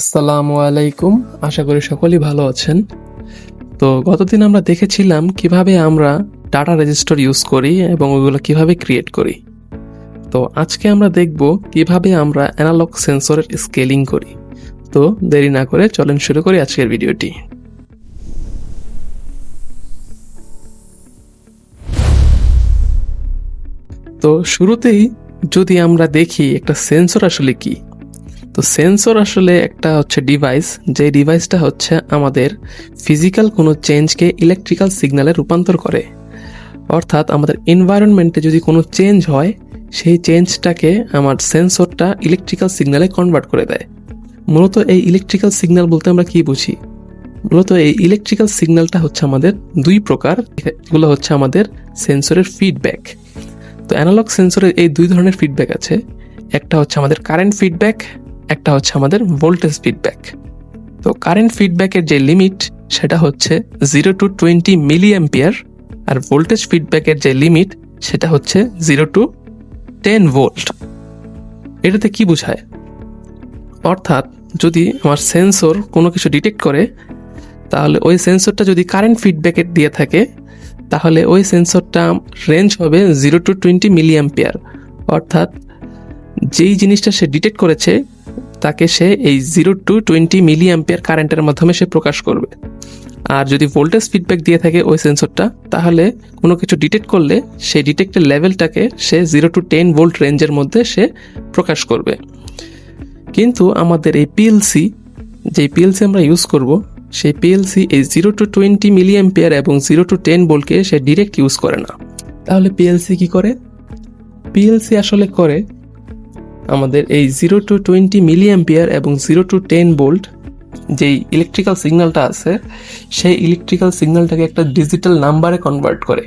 আসসালামু আলাইকুম। আশা করি সকলেই ভালো আছেন। তো গতদিন আমরা দেখেছিলাম কিভাবে আমরা ডাটা রেজিস্টার ইউজ করি এবং ওগুলো কিভাবে ক্রিয়েট করি। তো আজকে আমরা দেখব কিভাবে আমরা অ্যানালগ সেন্সরের স্কেলিং করি। তো দেরি না করে চলেন শুরু করি আজকের ভিডিওটি। তো শুরুতেই যদি আমরা দেখি একটা সেন্সর আসলে কি, তো সেন্সর আসলে একটা হচ্ছে ডিভাইস, যে ডিভাইসটা হচ্ছে আমাদের ফিজিক্যাল কোনো চেঞ্জকে ইলেকট্রিক্যাল সিগন্যালে রূপান্তর করে। অর্থাৎ আমাদের এনভায়রনমেন্টে যদি কোনো চেঞ্জ হয়, সেই চেঞ্জটাকে আমার সেন্সরটা ইলেকট্রিক্যাল সিগন্যালে কনভার্ট করে দেয়। মূলত এই ইলেকট্রিক্যাল সিগন্যাল বলতে আমরা কি বুঝি? মূলত এই ইলেকট্রিক্যাল সিগন্যালটা হচ্ছে আমাদের দুই প্রকার। এগুলো হচ্ছে আমাদের সেন্সরের ফিডব্যাক। তো অ্যানালগ সেন্সরের এই দুই ধরনের ফিডব্যাক আছে। একটা হচ্ছে আমাদের কারেন্ট ফিডব্যাক, একটা হচ্ছে আমাদের ভোল্টেজ ফিডব্যাক। তো কারেন্ট ফিডব্যাকের যে লিমিট সেটা হচ্ছে 0 to 20 মিলি অ্যাম্পিয়ার, আর ভোল্টেজ ফিডব্যাকের যে লিমিট সেটা হচ্ছে 0 to 10 ভোল্ট। এটাতে কি বোঝায়? অর্থাৎ যদি আমার সেন্সর কোনো কিছু ডিটেক্ট করে, তাহলে ওই সেন্সরটা যদি কারেন্ট ফিডব্যাকের দিয়ে থাকে, তাহলে ওই সেন্সরটা রেঞ্জ হবে 0 to 20 মিলি অ্যাম্পিয়ার। অর্থাৎ যেই জিনিসটা সে ডিটেক্ট করেছে তাকে সে এই 0 to 20 মিলি অ্যাম্পিয়ার কারেন্টের মাধ্যমে সে প্রকাশ করবে। আর যদি ভোল্টেজ ফিডব্যাক দিয়ে থাকে ওই সেন্সরটা, তাহলে কোনো কিছু ডিটেক্ট করলে সেই ডিটেক্টের লেভেলটাকে সে 0 to 10 ভোল্ট রেঞ্জের মধ্যে সে প্রকাশ করবে। কিন্তু আমাদের এই পিএলসি, যে পিএলসি আমরা ইউজ করব, সেই পিএলসি এই 0 to 20 মিলি অ্যাম্পিয়ার এবং 0 to 10 ভোল্টকে সে ডিরেক্ট ইউজ করে না। তাহলে পিএলসি কি করে? পিএলসি আসলে করে আমাদের এই 0 to 20 মিলি অ্যাম্পিয়ার এবং 0 to 10 ভোল্ট যেই ইলেকট্রিক্যাল সিগন্যালটা আছে, সেই ইলেকট্রিক্যাল সিগন্যালটাকে একটা ডিজিটাল নাম্বারে কনভার্ট করে।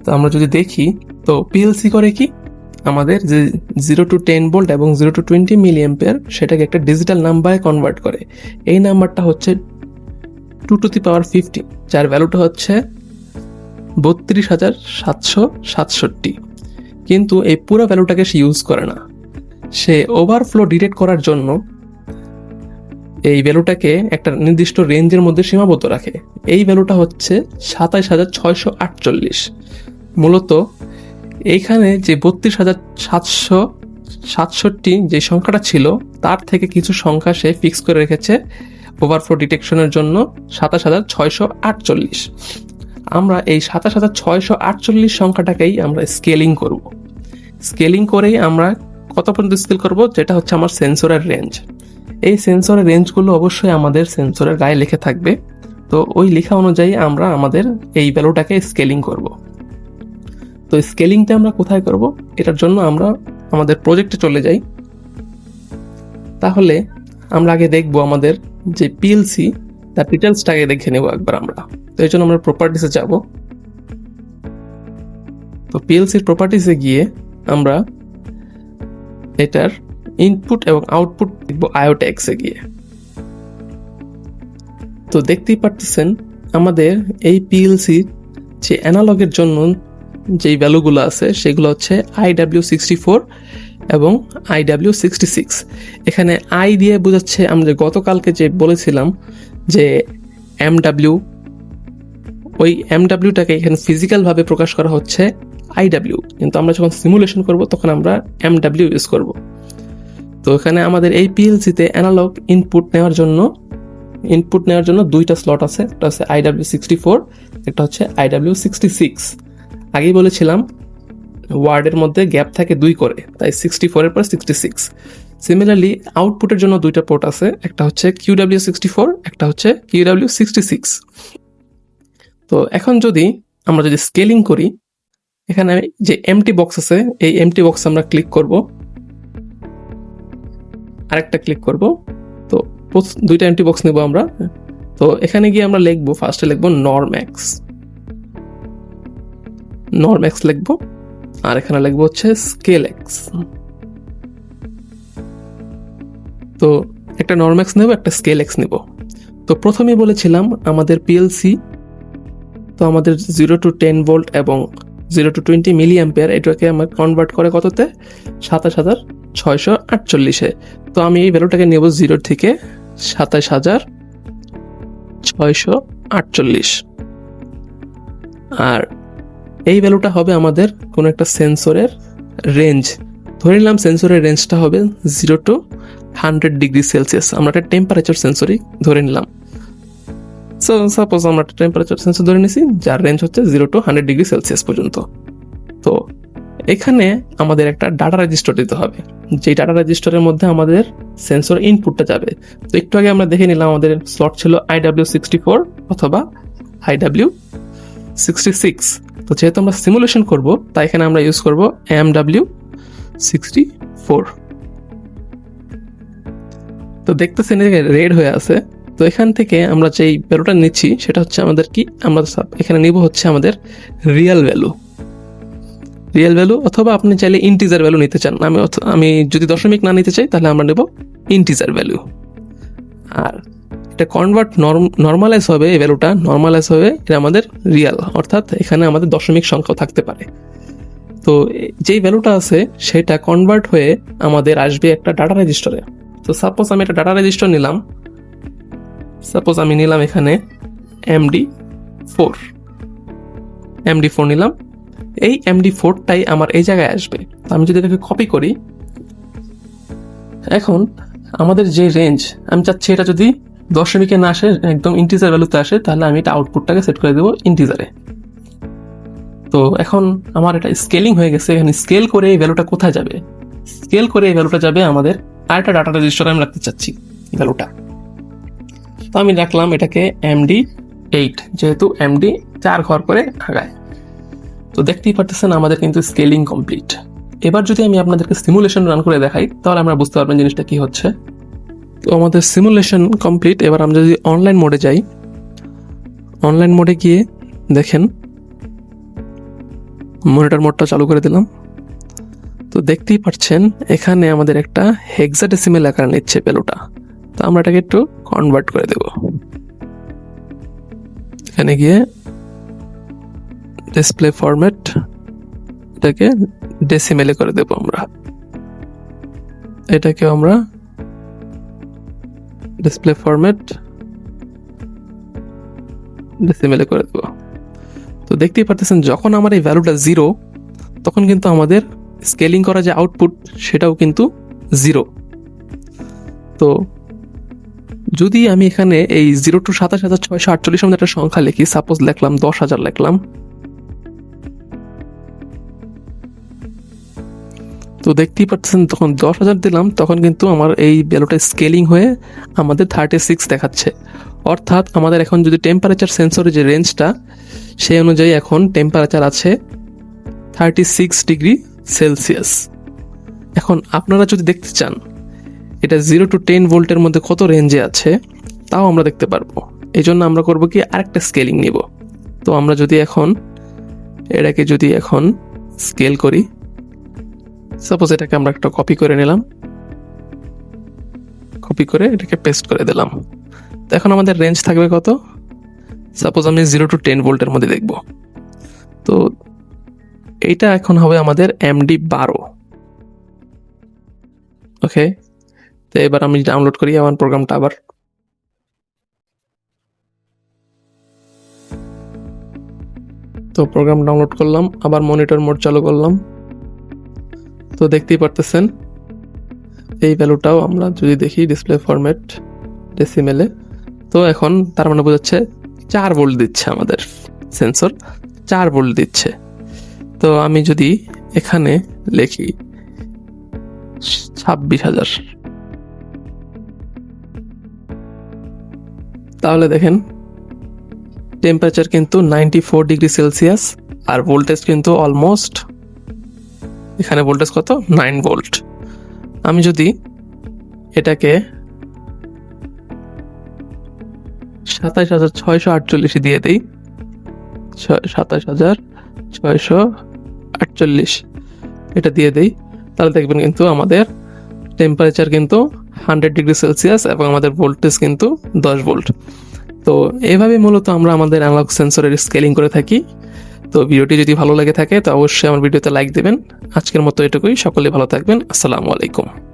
তো আমরা যদি দেখি, তো পিএলসি করে কি, আমাদের যে 0 to 10 ভোল্ট এবং 0 to 20 মিলি অ্যাম্পিয়ার সেটাকে একটা ডিজিটাল নাম্বারে কনভার্ট করে। এই নাম্বারটা হচ্ছে 2 to the power 50, যার ভ্যালুটা হচ্ছে 32,767। কিন্তু এই পুরো ভ্যালুটাকে সে ইউজ করে না। সে ওভারফ্লো ডিটেক্ট করার জন্য এই ভ্যালুটাকে একটা নির্দিষ্ট রেঞ্জের মধ্যে সীমাবদ্ধ রাখে। এই ভ্যালুটা হচ্ছে 27,648। মূলত এইখানে যে 32,767 যে সংখ্যাটা ছিল, তার থেকে কিছু সংখ্যা সে ফিক্স করে রেখেছে ওভারফ্লো ডিটেকশনের জন্য 27,648। আমরা এই 27,648 সংখ্যাটাকেই আমরা স্কেলিং করব। স্কেলিং করেই আমরা কত পর্যন্ত স্কেল করব, যেটা হচ্ছে আমার সেন্সরের রেঞ্জ। এই সেন্সরের রেঞ্জগুলো অবশ্যই আমাদের সেন্সরের গায়ে লেখা থাকবে। তো ওই লেখা অনুযায়ী আমরা আমাদের এই ভ্যালুটাকে স্কেলিং করব। তো স্কেলিংটা আমরা কোথায় করব? এটার জন্য আমরা আমাদের প্রজেক্টে চলে যাই। তাহলে আমরা আগে দেখব আমাদের যে পিএলসি, তার ডিটেলসটাকে দেখে নেব একবার আমরা। তো এই জন্য আমরা প্রপার্টিসে যাব। তো পিএলসির প্রপার্টিসে গিয়ে আমরা এটার ইনপুট এবং আউটপুট দেখব আয়োটেক্সে গিয়ে। তো দেখতেই পারতেছেন আমাদের এই পিএলসি যে অ্যানালগের জন্য যেই ভ্যালুগুলো আছে সেগুলো হচ্ছে IW64 এবং IW66। এখানে আই দিয়ে বোঝাচ্ছে, আমরা গতকালকে যে বলেছিলাম যে MW, ওই MWটাকে এখানে ফিজিক্যালভাবে প্রকাশ করা হচ্ছে IW, কিন্তু আমরা যখন সিমুলেশন করব তখন আমরা MW ইউজ করব। তো এখানে আমাদের এই পিএলসিতে অ্যানালগ ইনপুট নেওয়ার জন্য দুইটা স্লট আছে। একটা হচ্ছে IW64, একটা হচ্ছে IW66। আগেই বলেছিলাম ওয়ার্ডের মধ্যে গ্যাপ থাকে 2 করে, তাই 64 এর পর 66। সিমিলারলি আউটপুটের জন্য দুইটা পোর্ট আছে, একটা হচ্ছে QW64, একটা হচ্ছে QW66। তো এখন আমরা যদি স্কেলিং করি, এখানে যে এমটি বক্স আছে, এই এমটি বক্স আমরা ক্লিক করব, আরেকটা ক্লিক করব। তো দুইটা এমটি বক্স নেব আমরা। তো এখানে গিয়ে আমরা লিখবো, ফার্স্টে লিখবো নরম্যাক্স লিখবো, আর এখানে লিখবো হচ্ছে স্কেলএক্স। তো একটা নরম্যাক্স নেব, একটা স্কেলএক্স নেব। তো প্রথমেই বলেছিলাম আমাদের পিএলসি, তো আমাদের 0 to 10 ভোল্ট এবং 0 to 20 মিলি অ্যাম্পিয়ার, এটাকে আমরা কনভার্ট করে কততে? 27,000 27,648-এ। তো আমি এই ভ্যালুটাকে নেব 0 থেকে 27,648। আর এই ভ্যালুটা হবে আমাদের কোনো একটা সেন্সরের রেঞ্জ। ধরে নিলাম সেন্সরের রেঞ্জটা হবে 0 to 100°C। আমরা একটা টেম্পারেচার সেন্সরই ধরে নিলাম। সো সাপোজ আমরা একটা টেম্পারেচার সেন্সর ধরে নিছি যার রেঞ্জ হচ্ছে 0 to 100°C পর্যন্ত। তো এখানে আমাদের একটা ডাটা রেজিস্টার দিতে হবে, যে ডাটা রেজিস্টারের মধ্যে আমাদের সেন্সর ইনপুটটা যাবে। তো একটু আগে আমরা দেখে নিলাম আমাদের স্লট ছিল IW64 অথবা IW66। তো যেহেতু আমরা সিমুলেশন করব তাই এখানে আমরা ইউজ করব MW64। তো দেখতেছেন রেড হয়ে আছে। তো এখান থেকে আমরা যেই ভ্যালুটা নিচ্ছি সেটা হচ্ছে আমাদের কি, আমরা এখানে নিব হচ্ছে আমাদের রিয়েল ভ্যালু, অথবা আপনি চাইলে ইন্টিজার ভ্যালু নিতে চান। আমি যদি দশমিক না নিতে চাই তাহলে আমরা নেব ইন্টিজার ভ্যালু। আর এটা কনভার্ট নর্মালাইজ হবে, এই ভ্যালুটা নর্মালাইজ হবে এটা আমাদের রিয়েল, অর্থাৎ এখানে আমাদের দশমিক সংখ্যাও থাকতে পারে। তো যেই ভ্যালুটা আছে সেটা কনভার্ট হয়ে আমাদের আসবে একটা ডাটা রেজিস্টারে। তো সাপোজ আমি একটা ডাটা রেজিস্টার নিলাম, সাপোজ আমি নিলাম এখানে MD4 নিলাম। এই MD4টাই আমার এই জায়গায় আসবে। তো আমি যদি এটাকে কপি করি, এখন আমাদের যে রেঞ্জ আমি চাচ্ছি এটা যদি দশমিকে না আসে, একদম ইন্টিজার ভ্যালুতে আসে, তাহলে আমি এটা আউটপুটটাকে সেট করে দেবো ইন্টিজারে। তো এখন আমার এটা স্কেলিং হয়ে গেছে। এখানে স্কেল করে এই ভ্যালুটা কোথায় যাবে, স্কেল করে এই ভ্যালুটা যাবে আমাদের আরেকটা ডাটা রেজিস্টারে আমি রাখতে চাচ্ছি ভ্যালুটা। তো আমি রাখলাম এটাকে MD8, যেহেতু MD 4 ঘর করে আগায়। তো দেখতেই পারতেছেন আমাদের কিন্তু স্কেলিং কমপ্লিট। এবার যদি আমি আপনাদেরকে সিমুলেশন রান করে দেখাই তাহলে আমরা বুঝতে পারবেন জিনিসটা কি হচ্ছে। তো আমাদের সিমুলেশন কমপ্লিট। এবার আমরা যদি অনলাইন মোডে যাই, অনলাইন মোডে গিয়ে দেখেন মনিটর মোডটা চালু করে দিলাম। তো দেখতেই পাচ্ছেন এখানে আমাদের একটা হেক্সাডেসিমেল আকার নিচ্ছে ভ্যালুটা। তো আমরা এটাকে একটু কনভার্ট করে দেব। এখানে গিয়ে ডিসপ্লে ফরম্যাট, এটাকে ডেসিমেলে করে দেব আমরা। এটাকে আমরা ডিসপ্লে ফরম্যাট ডেসিমেলে করে দেব। তো দেখতেই পারতেছেন যখন আমার এই ভ্যালুটা 0, তখন কিন্তু আমাদের স্কেলিং করা যে আউটপুট সেটাও কিন্তু 0। তো যদি আমি এখানে এই 0 to 27,648 মধ্যে একটা সংখ্যা লিখি, সাপোজ লিখলাম 10,000 লিখলাম। তো দেখতেই পাচ্ছেন তখন 10,000 দিলাম, তখন কিন্তু আমার এই ভ্যালুটা স্কেলিং হয়ে আমাদের 36 দেখাচ্ছে। অর্থাৎ আমাদের এখন যদি টেম্পারেচার সেন্সরের যে রেঞ্জটা সেই অনুযায়ী এখন টেম্পারেচার আছে 36°C। এখন আপনারা যদি দেখতে চান এটা 0 to 10 ভোল্টের মধ্যে কত রেঞ্জে আছে তাও আমরা দেখতে পারবো। এই জন্য আমরা করবো কি, আরেকটা স্কেলিং নিব। তো আমরা যদি এখন এটাকে যদি এখন স্কেল করি, সাপোজ এটাকে আমরা একটা কপি করে নিলাম, কপি করে এটাকে পেস্ট করে দিলাম। তো এখন আমাদের রেঞ্জ থাকবে কত, সাপোজ আমি 0 to 10 ভোল্টের মধ্যে দেখব। তো এইটা এখন হবে আমাদের MD12। ওকে, তো এবার আমি ডাউনলোড করি আমার প্রোগ্রামটা আবার। তো প্রোগ্রাম ডাউনলোড করলাম, আবার মনিটর মোড চালু করলাম। তো দেখতেই পারতেছেন এই ভ্যালুটাও আমরা যদি দেখি ডিসপ্লে ফরম্যাট ডেসিমেলে, তো এখন তার মানে বোঝাচ্ছে 4 ভোল্ট দিচ্ছে আমাদের সেন্সর, 4 ভোল্ট দিচ্ছে। তো আমি যদি এখানে লিখি 26,000, তাহলে দেখেন টেম্পারেচার কিন্তু 94°C আর ভোল্টেজ কিন্তু অলমোস্ট, এখানে ভোল্টেজ কত 9 ভোল্ট। আমি যদি এটাকে 27,648 দিয়ে দিই, 27,648 এটা দিয়ে দেই, তাহলে দেখবেন কিন্তু আমাদের টেম্পারেচার কিন্তু 100°C এবং আমাদের ভোল্টেজ কিন্তু 10 ভোল্ট। তো এইভাবে মূলত আমরা আমাদের অ্যানালগ সেন্সরের স্কেলিং করে থাকি। তো ভিডিওটি যদি ভালো লেগে থাকে তো অবশ্যই আমার ভিডিওতে লাইক দেবেন। আজকের মতো এটুকুই, সকলে ভালো থাকবেন। আসসালামু আলাইকুম।